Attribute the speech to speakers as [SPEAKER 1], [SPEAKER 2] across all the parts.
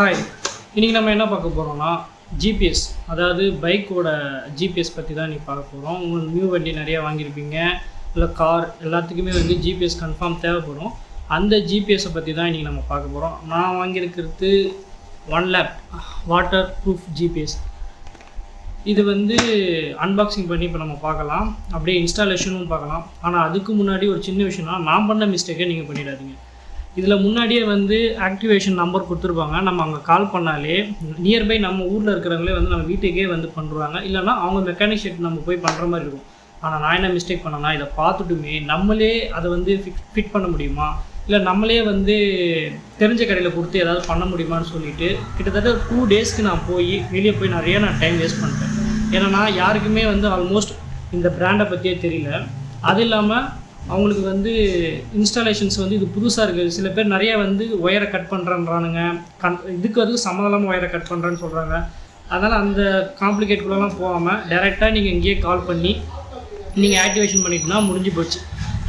[SPEAKER 1] Hi, இன்றைக்கி நம்ம என்ன பார்க்க போகிறோம்னா ஜிபிஎஸ், அதாவது பைக்கோட ஜிபிஎஸ் பற்றி தான் இன்றைக்கி பார்க்க போகிறோம். உங்களுக்கு நியூ வண்டி நிறையா வாங்கியிருப்பீங்க, இல்லை கார், எல்லாத்துக்குமே வந்து ஜிபிஎஸ் கன்ஃபார்ம் தேவைப்படும். அந்த ஜிபிஎஸை பற்றி தான் இன்றைக்கி நம்ம பார்க்க போகிறோம். நான் வாங்கியிருக்கிறது 1 lakh வாட்டர் ப்ரூஃப் ஜிபிஎஸ். இது வந்து அன்பாக்சிங் பண்ணி இப்போ நம்ம பார்க்கலாம், அப்படியே இன்ஸ்டாலேஷனும் பார்க்கலாம். ஆனால் அதுக்கு முன்னாடி ஒரு சின்ன விஷயம்னா, நான் பண்ண மிஸ்டேக்கை நீங்கள் பண்ணிடாதீங்க. இதில் முன்னாடியே வந்து ஆக்டிவேஷன் நம்பர் கொடுத்துருப்பாங்க. நம்ம அங்கே கால் பண்ணாலே நியர்பை நம்ம ஊரில் இருக்கிறவங்களே வந்து நம்ம வீட்டுக்கே வந்து பண்ணுறாங்க, இல்லைனா அவங்க மெக்கானிக் ஷெட் நம்ம போய் பண்ணுற மாதிரி இருக்கும். ஆனால் நான் என்ன மிஸ்டேக் பண்ணேன்னா, இதை பார்த்துட்டுமே நம்மளே அதை வந்து ஃபிட் பண்ண முடியுமா, இல்லை நம்மளே வந்து தெரிஞ்ச கடையில் கொடுத்து ஏதாவது பண்ண முடியுமான்னு சொல்லிட்டு கிட்டத்தட்ட 2 daysக்கு நான் வெளியே போய் நிறைய டைம் வேஸ்ட் பண்ணிட்டேன். ஏன்னா யாருக்குமே வந்து ஆல்மோஸ்ட் இந்த பிராண்டை பற்றியே தெரியல. அது இல்லாமல் அவங்களுக்கு வந்து இன்ஸ்டாலேஷன்ஸ் வந்து இது புதுசாக இருக்குது. சில பேர் நிறைய வந்து ஒயரை கட் பண்ணுறானுங்க, இதுக்கு அதுக்கு சம்மந்தமாக ஒயரை கட் பண்ணுறேன்னு சொல்கிறாங்க. அதனால் அந்த காம்ப்ளிகேட்குள்ளெல்லாம் போகாமல் டைரெக்டாக நீங்கள் இங்கேயே கால் பண்ணி நீங்கள் ஆக்டிவேஷன் பண்ணிட்டுனா முடிஞ்சு போச்சு.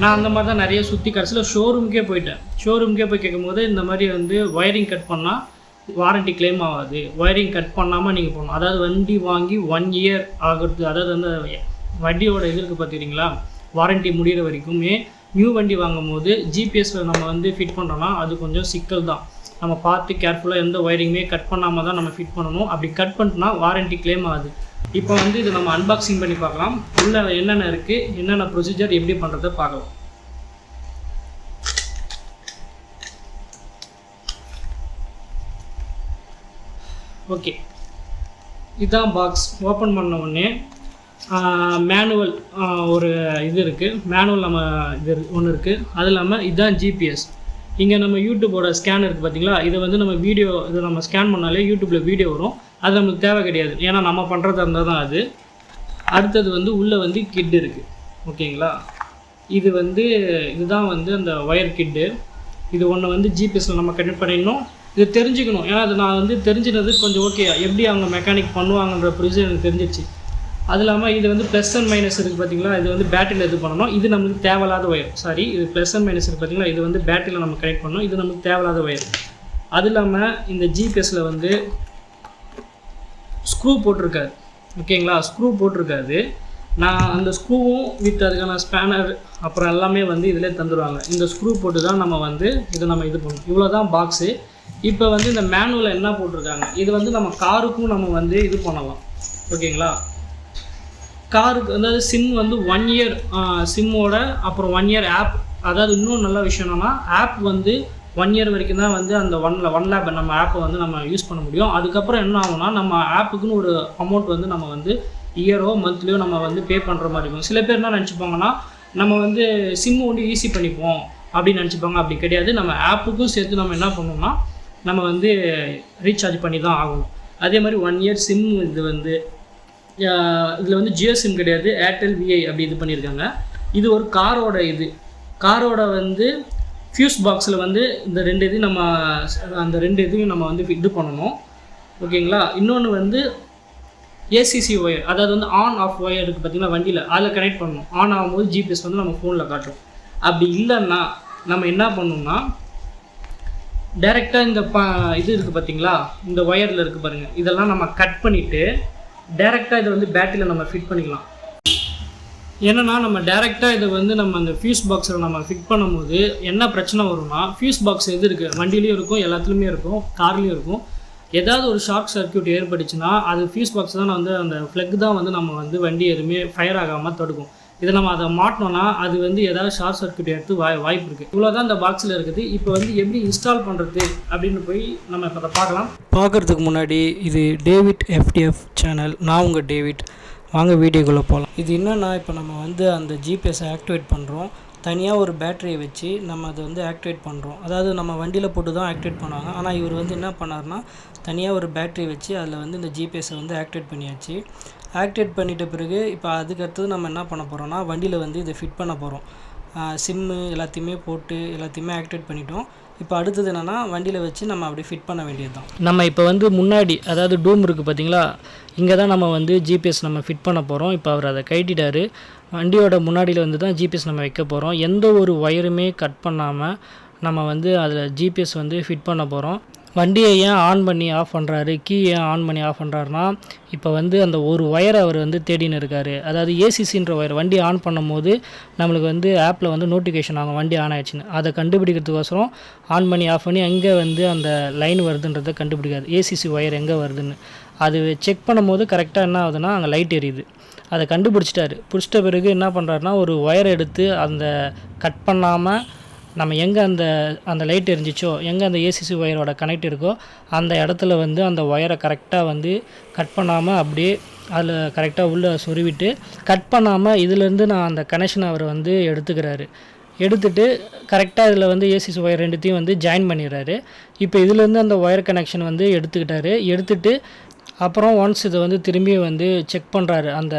[SPEAKER 1] நான் அந்த மாதிரி தான் நிறைய சுற்றி கடைசியில் ஷோரூமுக்கே போயிட்டேன். ஷோரூமுக்கே போய் கேட்கும்போது இந்த மாதிரி வந்து ஒயரிங் கட் பண்ணால் வாரண்ட்டி கிளைம் ஆகாது, ஒயரிங் கட் பண்ணாமல் நீங்கள் போகணும். அதாவது வண்டி வாங்கி 1 year ஆகிறது, அதாவது அந்த வண்டியோட இது இருக்குது பார்த்துக்கிறீங்களா, வாரண்ட்டி முடிகிற வரைக்குமே. நியூ வண்டி வாங்கும் போது ஜிபிஎஸ்ஸில் நம்ம வந்து ஃபிட் பண்ணுறோன்னா அது கொஞ்சம் சிக்கல் தான். நம்ம பார்த்து கேர்ஃபுல்லாக எந்த ஒயரிங்குமே கட் பண்ணாமல் தான் நம்ம ஃபிட் பண்ணணும். அப்படி கட் பண்ணிட்டுனா வாரண்ட்டி கிளைம் ஆகுது. இப்போ வந்து இது நம்ம அன்பாக்சிங் பண்ணி பார்க்கலாம். உள்ளே என்னென்ன இருக்குது, என்னென்ன ப்ரொசீஜர், எப்படி பண்ணுறதை பார்க்கலாம். ஓகே, இதுதான் பாக்ஸ். ஓப்பன் பண்ண உடனே மேனுவல் ஒரு இது இருக்குது, மேனுவல் நம்ம இது ஒன்று இருக்குது. அது இல்லாமல் இதுதான் ஜிபிஎஸ். இங்கே நம்ம யூடியூப்போட ஸ்கேன் இருக்குது பார்த்தீங்களா, இதை வந்து நம்ம இதை நம்ம ஸ்கேன் பண்ணாலே யூடியூப்பில் வீடியோ வரும். அது நம்மளுக்கு தேவை கிடையாது, ஏன்னா நம்ம பண்ணுறதா இருந்தால் தான் அது. அடுத்தது வந்து உள்ளே வந்து கிட் இருக்குது, ஓகேங்களா. இதுதான் வந்து அந்த ஒயர் கிட்டு. இது ஒன்று வந்து ஜிபிஎஸ்சில் நம்ம கனெக்ட் பண்ணிடணும். இது தெரிஞ்சுக்கணும், ஏன்னா அது நான் வந்து தெரிஞ்சினது கொஞ்சம் ஓகே, எப்படி அவங்க மெக்கானிக் பண்ணுவாங்கன்ற ப்ரொசீஜர் எனக்கு தெரிஞ்சிடுச்சு. அது இல்லாமல் இது வந்து ப்ளஸ் அண்ட் மைனஸ் இருக்குது பார்த்தீங்களா, இது வந்து பேட்டரியில் இது பண்ணணும். இது நம்மளுக்கு தேவையில்லாத ஒயர், சாரி, இது ப்ளஸ் அண்ட் மைனஸ் இருக்குது பார்த்தீங்களா, இது வந்து பேட்டரியில் நம்ம கனெக்ட் பண்ணணும். இது நமக்கு தேவையில்லாத ஒயர். அது இல்லாமல் இந்த ஜிபிஎஸ்சில் வந்து ஸ்க்ரூ போட்டிருக்காது, ஓகேங்களா. ஸ்க்ரூ போட்டிருக்காது. நான் அந்த ஸ்க்ரூவும் வித் அதுக்கான ஸ்பேனர் அப்புறம் எல்லாமே வந்து இதிலே தந்துடுவாங்க. இந்த ஸ்க்ரூ போட்டு தான் நம்ம வந்து இதை நம்ம இது பண்ணணும். இவ்வளோ தான் பாக்ஸு. இப்போ வந்து இந்த மேனுவலில் என்ன போட்டிருக்காங்க, இது வந்து நம்ம காருக்கும் நம்ம வந்து இது பண்ணலாம், ஓகேங்களா. காருக்கு அதாவது சிம் வந்து 1 year சிம்மோட, அப்புறம் 1 year ஆப். அதாவது இன்னும் நல்ல விஷயம் என்னென்னா, ஆப் வந்து 1 year வரைக்கும் தான் வந்து அந்த 1 lakh நம்ம ஆப்பை வந்து நம்ம யூஸ் பண்ண முடியும். அதுக்கப்புறம் என்ன ஆகும்னா, நம்ம ஆப்புக்குன்னு ஒரு அமௌண்ட் வந்து நம்ம வந்து இயரோ மந்த்லியோ நம்ம வந்து பே பண்ணுற மாதிரி இருக்கும். சில பேர் என்ன நினச்சிப்பாங்கன்னா, நம்ம வந்து சிம்மு வந்து ஈஸி பண்ணிப்போம் அப்படின்னு நினச்சிப்பாங்க. அப்படி கிடையாது. நம்ம ஆப்புக்கும் சேர்த்து நம்ம என்ன பண்ணோம்னா, நம்ம வந்து ரீசார்ஜ் பண்ணி தான் ஆகணும். அதே மாதிரி 1 year சிம். இது வந்து இதில் வந்து ஜியோ சிம் கிடையாது, ஏர்டெல் விஐ அப்படி இது பண்ணியிருக்காங்க. இது ஒரு காரோட வந்து ஃபியூஸ் பாக்ஸில் வந்து இந்த 2 இதையும் நம்ம அந்த 2 இதையும் நம்ம வந்து இது பண்ணணும், ஓகேங்களா. இன்னொன்று வந்து ஏசிசி ஒயர், அதாவது வந்து ஆன் ஆஃப் ஒயர் இருக்குது பார்த்தீங்கன்னா வண்டியில், அதில் கனெக்ட் பண்ணணும். ஆன் ஆகும்போது ஜிபிஎஸ் வந்து நம்ம ஃபோனில் காட்டும். அப்படி இல்லைன்னா நம்ம என்ன பண்ணணும்னா, டைரெக்டாக இந்த இது இருக்குது பார்த்தீங்களா, இந்த ஒயரில் இருக்குது பாருங்கள், இதெல்லாம் நம்ம கட் பண்ணிவிட்டு டைரெக்டாக இதை வந்து பேட்டரியில் நம்ம ஃபிட் பண்ணிக்கலாம். ஏன்னா நம்ம டைரெக்டாக இதை வந்து நம்ம அந்த ஃபியூஸ் பாக்ஸில் நம்ம ஃபிட் பண்ணும்போது என்ன பிரச்சனை வரும்னா, ஃபியூஸ் பாக்ஸ் எது இருக்குது, வண்டிலையும் இருக்கும், எல்லாத்துலேயுமே இருக்கும், கார்லேயும் இருக்கும். ஏதாவது ஒரு ஷார்ட் சர்க்யூட் ஏற்பட்டுச்சுன்னா அது ஃபியூஸ் பாக்ஸ் தான் வந்து அந்த ஃப்ளக் தான் வந்து நம்ம வந்து வண்டி எதுவுமே ஃபயர் ஆகாமல் தடுக்கும். இதை நம்ம அதை மாட்டினோன்னா அது வந்து ஏதாவது ஷார்ட் சர்க்யூட் எடுத்து வாய்ப்பு இருக்குது. இவ்வளோ தான் இந்த பாக்ஸில் இருக்குது. இப்போ வந்து எப்படி இன்ஸ்டால் பண்ணுறது அப்படின்னு போய் நம்ம இப்போ அதை பார்க்கலாம். பார்க்குறதுக்கு முன்னாடி இது டேவிட் எஃப்டிஎஃப் சேனல், நான் உங்கள் டேவிட். வாங்க வீடியோக்குள்ளே போகலாம். இது என்னென்னா, இப்போ நம்ம வந்து அந்த ஜிபிஎஸ்ஸை ஆக்டிவேட் பண்ணுறோம். தனியாக ஒரு பேட்டரியை வச்சு நம்ம அதை வந்து ஆக்டிவேட் பண்ணுறோம். அதாவது நம்ம வண்டியில் போட்டு தான் ஆக்டிவேட் பண்ணுவாங்க. ஆனால் இவர் வந்து என்ன பண்ணார்னா, தனியாக ஒரு பேட்டரி வச்சு அதில் வந்து இந்த ஜிபிஎஸ்ஸை வந்து ஆக்டிவேட் பண்ணியாச்சு. ஆக்டிவேட் பண்ணிட்ட பிறகு இப்போ அதுக்கடுத்தது நம்ம என்ன பண்ண போகிறோம்னா, வண்டியில் வந்து இதை ஃபிட் பண்ண போகிறோம். சிம்மு எல்லாத்தையுமே போட்டு எல்லாத்தையுமே ஆக்டிவேட் பண்ணிட்டோம். இப்போ அடுத்தது என்னென்னா, வண்டியில் வச்சு நம்ம அப்படி ஃபிட் பண்ண வேண்டியது தான். நம்ம இப்போ வந்து முன்னாடி, அதாவது டூம் இருக்குது பார்த்தீங்களா, இங்கே தான் நம்ம வந்து ஜிபிஎஸ் நம்ம ஃபிட் பண்ண போகிறோம். இப்போ அவர் அதை கட்டிட்டார். வண்டியோட முன்னாடியில் வந்து தான் ஜிபிஎஸ் நம்ம வைக்க போகிறோம். எந்த ஒரு ஒயருமே கட் பண்ணாமல் நம்ம வந்து அதில் ஜிபிஎஸ் வந்து ஃபிட் பண்ண போகிறோம். வண்டியை ஏன் ஆன் பண்ணி ஆஃப் பண்ணுறாரு, கீ ஏன் ஆன் பண்ணி ஆஃப் பண்ணுறாருனா, இப்போ வந்து அந்த ஒரு ஒயரை அவர் வந்து தேடின்னு இருக்கார். அதாவது ஏசிசின்ற ஒயர் வண்டி ஆன் பண்ணும்போது நம்மளுக்கு வந்து ஆப்பில் வந்து நோட்டிஃபிகேஷன் ஆகும் வண்டி ஆன் ஆகிடுச்சின்னு. அதை கண்டுபிடிக்கிறதுக்கோசரம் ஆன் பண்ணி ஆஃப் பண்ணி எங்கே வந்து அந்த லைன் வருதுன்றதை கண்டுபிடிக்காது, ஏசிசி ஒயர் எங்கே வருதுன்னு. அது செக் பண்ணும்போது கரெக்டாக என்ன ஆகுதுன்னா அங்கே லைட் எரியுது. அதை கண்டுபிடிச்சிட்டாரு. பிடிச்சிட்ட பிறகு என்ன பண்ணுறாருனா ஒரு ஒயரை எடுத்து அந்த கட் பண்ணாமல் நம்ம எங்கே அந்த லைட் எரிஞ்சிச்சோ, எங்கே அந்த ஏசிசி ஒயரோட கனெக்ட் இருக்கோ அந்த இடத்துல வந்து அந்த ஒயரை கரெக்டாக வந்து கட் பண்ணாமல் அப்படியே அதில் கரெக்டாக உள்ளே சொருவிட்டு கட் பண்ணாமல் இதிலேருந்து நான் அந்த கனெக்ஷனை அவர் வந்து எடுத்துக்கிறாரு. எடுத்துகிட்டு கரெக்டாக இதில் வந்து ஏசிசி ஒயர் ரெண்டுத்தையும் வந்து ஜாயின் பண்ணிடுறாரு. இப்போ இதிலேருந்து அந்த ஒயர் கனெக்ஷன் வந்து எடுத்துக்கிட்டாரு. எடுத்துகிட்டு அப்புறம் ஒன்ஸ் இதை வந்து திரும்பி வந்து செக் பண்ணுறாரு. அந்த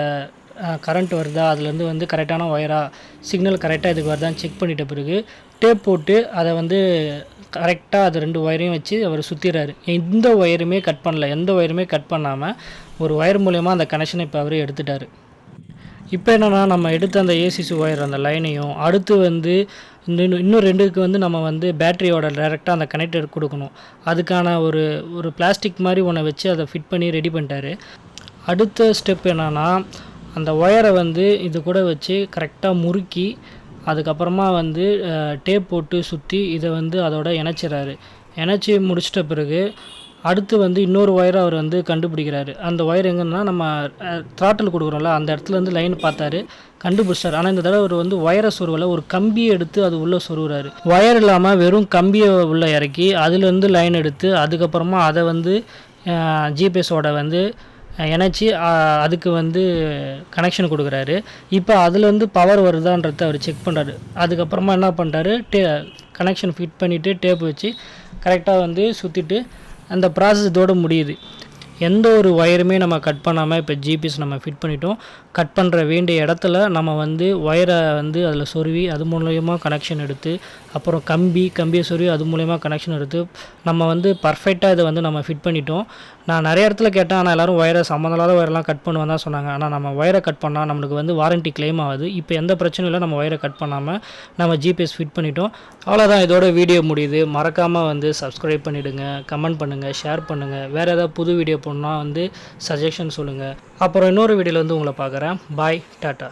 [SPEAKER 1] கரண்ட் வருதா, அதுலேருந்து வந்து கரெக்டான ஒயரா, சிக்னல் கரெக்டாக இதுக்கு வருதான்னு செக் பண்ணிட்ட பிறகு டேப் போட்டு அதை வந்து கரெக்டாக அது 2 ஒயரையும் வச்சு அவர் சுற்றிடுறாரு. எந்த ஒயருமே கட் பண்ணல, எந்த ஒயருமே கட் பண்ணாமல் ஒரு ஒயர் மூலயமா அந்த கனெக்ஷனை இப்போ அவர் எடுத்துட்டார். இப்போ என்னென்னா நம்ம எடுத்த அந்த ஏசிசி ஒயர் அந்த லைனையும் அடுத்து வந்து இன்னும் 2க்கு வந்து நம்ம வந்து பேட்டரியோட டைரெக்டாக அந்த கனெக்டர் கொடுக்கணும். அதுக்கான ஒரு பிளாஸ்டிக் மாதிரி ஒன்றை வச்சு அதை ஃபிட் பண்ணி ரெடி பண்ணிட்டாரு. அடுத்த ஸ்டெப் என்னென்னா அந்த ஒயரை வந்து இது கூட வச்சு கரெக்டாக முறுக்கி அதுக்கப்புறமா வந்து டேப் போட்டு சுற்றி இதை வந்து அதோட இணைச்சிட்றாரு. இணைச்சி முடிச்சிட்ட பிறகு அடுத்து வந்து இன்னொரு ஒயரை அவர் வந்து கண்டுபிடிக்கிறாரு. அந்த ஒயர் எங்கன்னா நம்ம த்ராட்டில் கொடுக்குறோம்ல அந்த இடத்துல வந்து லைன் பார்த்தாரு, கண்டுபிடிச்சார். ஆனால் இந்த தடவை அவர் வந்து ஒயரை சொருவலை, ஒரு கம்பியை எடுத்து அது உள்ளே சொருகிறாரு. ஒயர் இல்லாமல் வெறும் கம்பியை உள்ளே இறக்கி அதுலேருந்து லைன் எடுத்து அதுக்கப்புறமா அதை வந்து ஜிபிஎஸோட வந்து இணைச்சி அதுக்கு வந்து கனெக்ஷன் கொடுக்குறாரு. இப்போ அதுலேருந்து பவர் வருதான்றதை அவர் செக் பண்ணுறாரு. அதுக்கப்புறமா என்ன பண்ணுறாரு, கனெக்ஷன் ஃபிட் பண்ணிவிட்டு டேப் வச்சு கரெக்டாக வந்து சுற்றிட்டு அந்த ப்ராசஸ் இதோடு முடியுது. எந்த ஒரு ஒயருமே நம்ம கட் பண்ணாமல் இப்போ ஜிபிஎஸ் நம்ம ஃபிட் பண்ணிட்டோம். கட் பண்ணுற வேண்டிய இடத்துல நம்ம வந்து ஒயரை வந்து அதில் சொருவி அது மூலயமா கனெக்ஷன் எடுத்து அப்புறம் கம்பியை சொருவி அது மூலயமா கனெக்ஷன் எடுத்து நம்ம வந்து பர்ஃபெக்டாக இதை வந்து நம்ம ஃபிட் பண்ணிட்டோம். நான் நிறைய இடத்துல கேட்டேன், ஆனால் எல்லோரும் ஒயரை சம்மந்தமில்லாத ஒயரெலாம் கட் பண்ணுவேன் தான் சொன்னாங்க. ஆனால் நம்ம ஒயரை கட் பண்ணால் நம்மளுக்கு வந்து வாரண்ட்டி கிளைம் ஆகுது. இப்போ எந்த பிரச்சனையும் இல்லை, நம்ம ஒயரை கட் பண்ணாமல் நம்ம ஜிபிஎஸ் ஃபிட் பண்ணிட்டோம். அவ்வளோதான், இதோட வீடியோ முடியுது. மறக்காமல் வந்து சப்ஸ்கிரைப் பண்ணிவிடுங்க, கமெண்ட் பண்ணுங்கள், ஷேர் பண்ணுங்கள். வேறு ஏதாவது புது வீடியோ போடணுன்னா வந்து சஜஷன் சொல்லுங்கள். அப்புறம் இன்னொரு வீடியோவில் வந்து உங்களை பார்க்குறேன். பாய், டாட்டா.